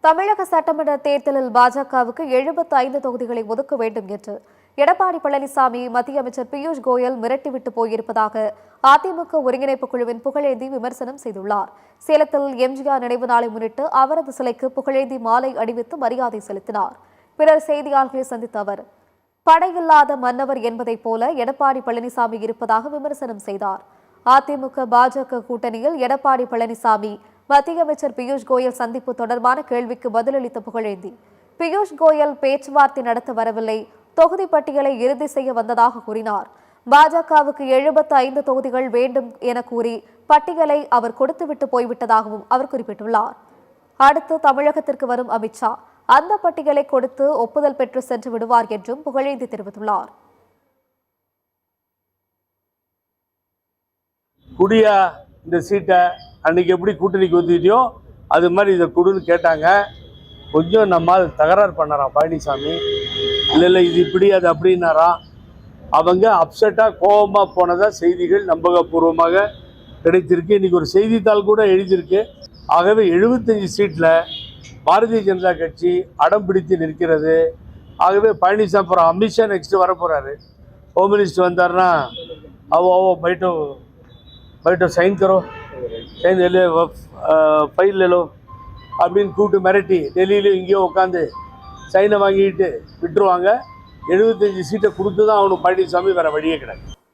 தமிழக சட்டமன்ற தேர்தலில் பாஜகவுக்கு 75 தொகுதிகளை ஒதுக்க வேண்டும் என்று எடப்பாடி பழனிசாமி மத்திய அமைச்சர் பியூஷ் கோயல் மிரட்டிவிட்டு போயிருப்பதாக அதிமுக ஒருங்கிணைப்பு குழுவின் புகழேந்தி விமர்சனம் செய்துள்ளார். சேலத்தில் எம்ஜிஆர் நினைவு நாளை முன்னிட்டு அவரது சிலைக்கு புகழேந்தி மாலை அணிவித்து மரியாதை செலுத்தினார். பின்னர் செய்தியாளர்களை சந்தித்த அவர், படையில்லாத மன்னவர் என்பதைப் போல எடப்பாடி பழனிசாமி இருப்பதாக விமர்சனம் செய்தார். அதிமுக பாஜக கூட்டணியில் எடப்பாடி பழனிசாமி மத்திய அமைச்சர் பியூஷ் கோயல் சந்திப்பு தொடர்பான கேள்விக்கு பதிலளித்த புகழேந்தி, பியூஷ் கோயல் பேச்சுவார்த்தை நடத்த வரவில்லை, தொகுதி பட்டியலை இறுதி செய்ய வந்ததாக கூறினார். பாஜகவுக்கு 75 தொகுதிகள் வேண்டும் என கூறி பட்டியலை அவர் கொடுத்துவிட்டு போய்விட்டதாகவும் அவர் குறிப்பிட்டுள்ளார். அடுத்து தமிழகத்திற்கு வரும் அமித்ஷா அந்த பட்டியலை கொடுத்து ஒப்புதல் பெற்று சென்று விடுவார் என்றும் புகழேந்தி தெரிவித்துள்ளார். குடியா இந்த சீட்டை அன்னைக்கு எப்படி கூட்டணிக்கு ஒத்துக்கிட்டியோ அது மாதிரி இதை கொடுன்னு கேட்டாங்க. கொஞ்சம் நம்மால் தகராறு பண்ணறான் பழனிசாமி. இல்லை இது இப்படி அது அப்படின்னாராம். அவங்க அப்செட்டாக கோபமாக போனதா செய்திகள் நம்பகபூர்வமாக கிடைத்திருக்கு. இன்றைக்கி ஒரு செய்தித்தாள் கூட எழுதியிருக்கு. ஆகவே 75 சீட்டில் பாரதிய ஜனதா கட்சி அடம் பிடித்து நிற்கிறது. ஆகவே பழனிசாமி அப்புறம் அமித்ஷா நெக்ஸ்ட்டு வர போகிறாரு. ஹோம் மினிஸ்டர் வந்தார்னா அவோ बैठो साइन करो, साइन ले लो, फाइल ले लो அப்படின்னு கூட்டு மிரட்டி டெல்லியிலும் இங்கேயும் உட்காந்து சைனை வாங்கிட்டு விட்டுருவாங்க. 75 சீட்டை கொடுத்து தான் அவனுக்கு பழனிசாமி வேறு வழியே கிடையாது.